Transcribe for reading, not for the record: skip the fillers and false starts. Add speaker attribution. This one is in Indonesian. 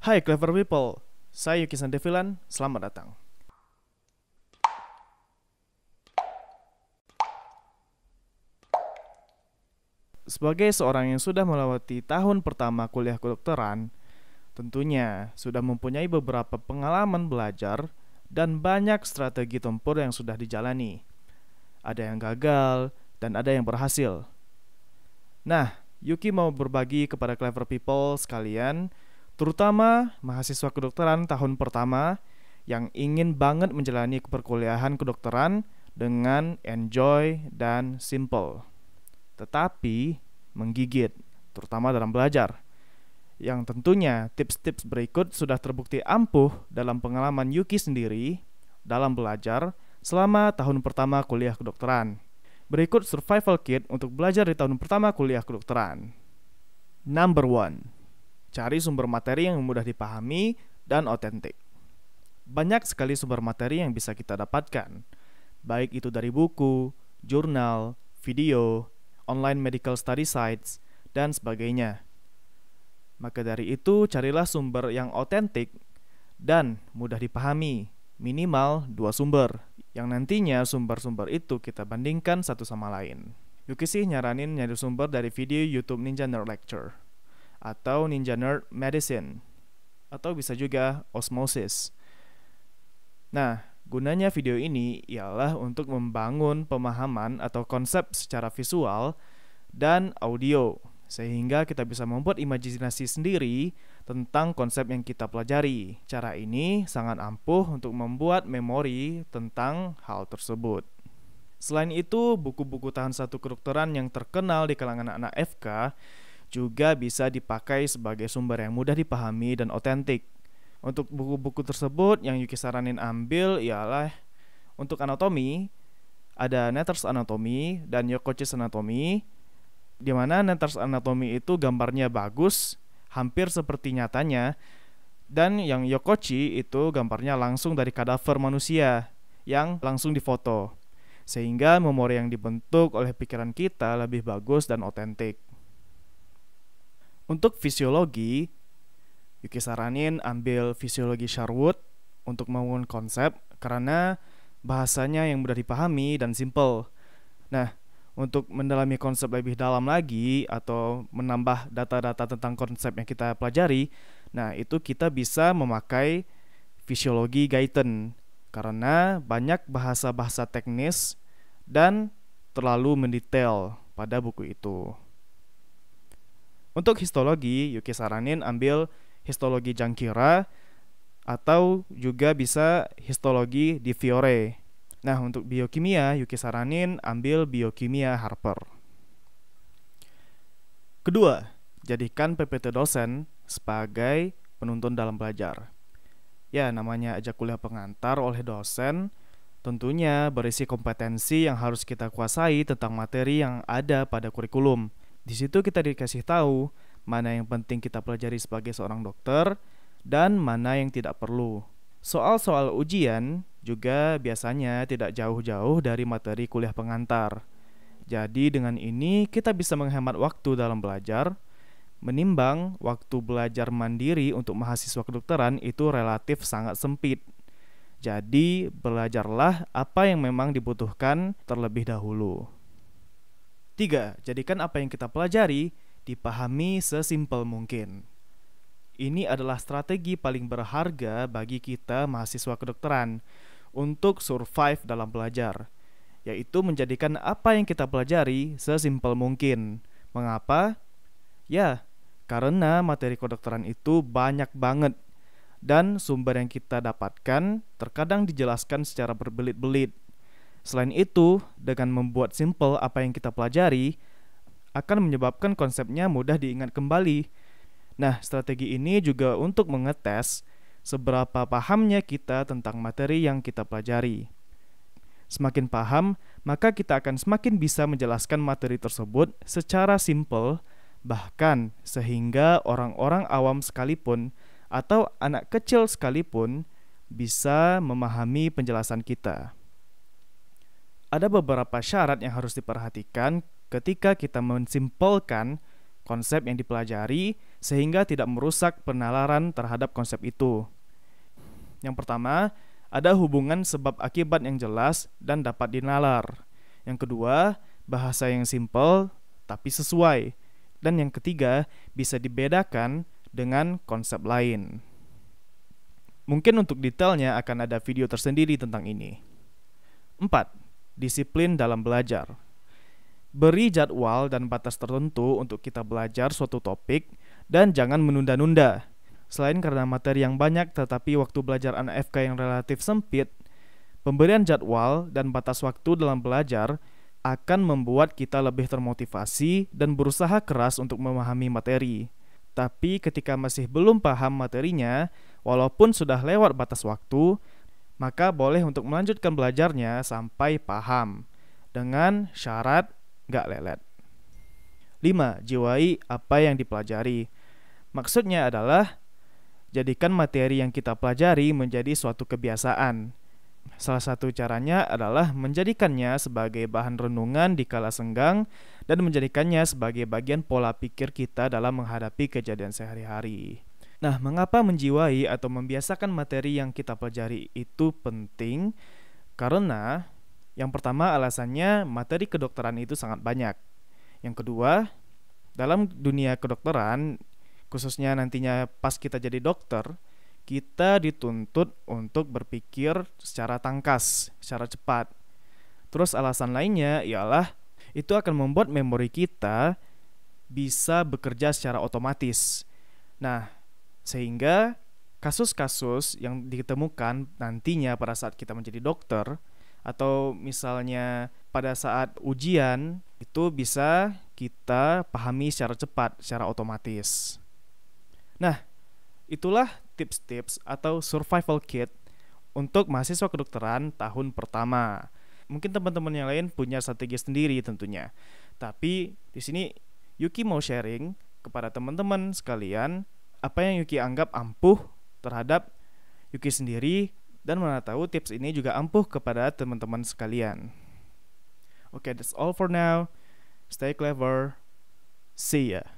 Speaker 1: Hai Clever People, saya Yuki Sandevilan, selamat datang. Sebagai seorang yang sudah melewati tahun pertama kuliah kedokteran, tentunya sudah mempunyai beberapa pengalaman belajar dan banyak strategi tempur yang sudah dijalani. Ada yang gagal dan ada yang berhasil. Nah, Yuki mau berbagi kepada Clever People sekalian, terutama mahasiswa kedokteran tahun pertama yang ingin banget menjalani perkuliahan kedokteran dengan enjoy dan simple, tetapi menggigit, terutama dalam belajar. Yang tentunya tips-tips berikut sudah terbukti ampuh dalam pengalaman Yuki sendiri dalam belajar selama tahun pertama kuliah kedokteran. Berikut survival kit untuk belajar di tahun pertama kuliah kedokteran. Number 1. Cari sumber materi yang mudah dipahami dan otentik. Banyak sekali sumber materi yang bisa kita dapatkan, baik itu dari buku, jurnal, video, online medical study sites, dan sebagainya. Maka dari itu, carilah sumber yang otentik dan mudah dipahami, minimal 2 sumber, yang nantinya sumber-sumber itu kita bandingkan satu sama lain. Yuki sih nyaranin nyari sumber dari video YouTube Ninja Nerd Lecture, atau Ninja Nerd Medicine, atau bisa juga Osmosis. Nah, gunanya video ini ialah untuk membangun pemahaman atau konsep secara visual dan audio, sehingga kita bisa membuat imajinasi sendiri tentang konsep yang kita pelajari. Cara ini sangat ampuh untuk membuat memori tentang hal tersebut. Selain itu, buku-buku tahan satu kedokteran yang terkenal di kalangan anak FK juga bisa dipakai sebagai sumber yang mudah dipahami dan otentik. Untuk buku-buku tersebut yang Yuki saranin ambil ialah untuk anatomi, ada Nether's Anatomy dan Yokochi's Anatomy, di mana Nether's Anatomy itu gambarnya bagus, hampir seperti nyatanya, dan yang Yokochi itu gambarnya langsung dari kadaver manusia yang langsung difoto, sehingga memori yang dibentuk oleh pikiran kita lebih bagus dan otentik. Untuk fisiologi, Yuki saranin ambil fisiologi Sherwood untuk membangun konsep karena bahasanya yang mudah dipahami dan simple. Nah, untuk mendalami konsep lebih dalam lagi atau menambah data-data tentang konsep yang kita pelajari, nah itu kita bisa memakai fisiologi Guyton karena banyak bahasa-bahasa teknis dan terlalu mendetail pada buku itu. Untuk histologi, Yuki saranin ambil histologi Jankira atau juga bisa histologi di Fiore. Nah, untuk biokimia, Yuki saranin ambil biokimia Harper. Kedua, jadikan PPT dosen sebagai penuntun dalam belajar. Ya, namanya aja kuliah pengantar oleh dosen, tentunya berisi kompetensi yang harus kita kuasai tentang materi yang ada pada kurikulum. Di situ kita dikasih tahu mana yang penting kita pelajari sebagai seorang dokter dan mana yang tidak perlu. Soal-soal ujian juga biasanya tidak jauh-jauh dari materi kuliah pengantar. Jadi dengan ini kita bisa menghemat waktu dalam belajar, menimbang waktu belajar mandiri untuk mahasiswa kedokteran itu relatif sangat sempit. Jadi belajarlah apa yang memang dibutuhkan terlebih dahulu. 3. Jadikan apa yang kita pelajari dipahami sesimpel mungkin. Ini adalah strategi paling berharga bagi kita mahasiswa kedokteran untuk survive dalam belajar, yaitu menjadikan apa yang kita pelajari sesimpel mungkin. Mengapa? Ya, karena materi kedokteran itu banyak banget dan sumber yang kita dapatkan terkadang dijelaskan secara berbelit-belit. Selain itu, dengan membuat simple apa yang kita pelajari akan menyebabkan konsepnya mudah diingat kembali. Nah, strategi ini juga untuk mengetes seberapa pahamnya kita tentang materi yang kita pelajari. Semakin paham, maka kita akan semakin bisa menjelaskan materi tersebut secara simple, bahkan sehingga orang-orang awam sekalipun atau anak kecil sekalipun bisa memahami penjelasan kita. Ada beberapa syarat yang harus diperhatikan ketika kita mensimpelkan konsep yang dipelajari sehingga tidak merusak penalaran terhadap konsep itu. Yang pertama, ada hubungan sebab akibat yang jelas dan dapat dinalar. Yang kedua, bahasa yang simpel tapi sesuai. Dan yang ketiga, bisa dibedakan dengan konsep lain. Mungkin untuk detailnya akan ada video tersendiri tentang ini. 4. Disiplin dalam belajar. Beri jadwal dan batas tertentu untuk kita belajar suatu topik dan jangan menunda-nunda. Selain karena materi yang banyak tetapi waktu belajar anak FK yang relatif sempit, pemberian jadwal dan batas waktu dalam belajar akan membuat kita lebih termotivasi dan berusaha keras untuk memahami materi. Tapi ketika masih belum paham materinya, walaupun sudah lewat batas waktu, maka boleh untuk melanjutkan belajarnya sampai paham, dengan syarat gak lelet. 5. Jiwai apa yang dipelajari. Maksudnya adalah, jadikan materi yang kita pelajari menjadi suatu kebiasaan. Salah satu caranya adalah menjadikannya sebagai bahan renungan di kala senggang dan menjadikannya sebagai bagian pola pikir kita dalam menghadapi kejadian sehari-hari. Nah, mengapa menjiwai atau membiasakan materi yang kita pelajari itu penting? Karena yang pertama alasannya materi kedokteran itu sangat banyak. Yang kedua, dalam dunia kedokteran, khususnya nantinya pas kita jadi dokter, kita dituntut untuk berpikir secara tangkas, secara cepat. Terus alasan lainnya ialah itu akan membuat memori kita bisa bekerja secara otomatis. Nah, sehingga kasus-kasus yang ditemukan nantinya pada saat kita menjadi dokter, atau misalnya pada saat ujian, itu bisa kita pahami secara cepat, secara otomatis. Nah, itulah tips-tips atau survival kit untuk mahasiswa kedokteran tahun pertama. Mungkin teman-teman yang lain punya strategi sendiri tentunya. Tapi di sini Yuki mau sharing kepada teman-teman sekalian apa yang Yuki anggap ampuh terhadap Yuki sendiri, dan mana tahu tips ini juga ampuh kepada teman-teman sekalian. Okay, that's all for now. Stay clever. See ya.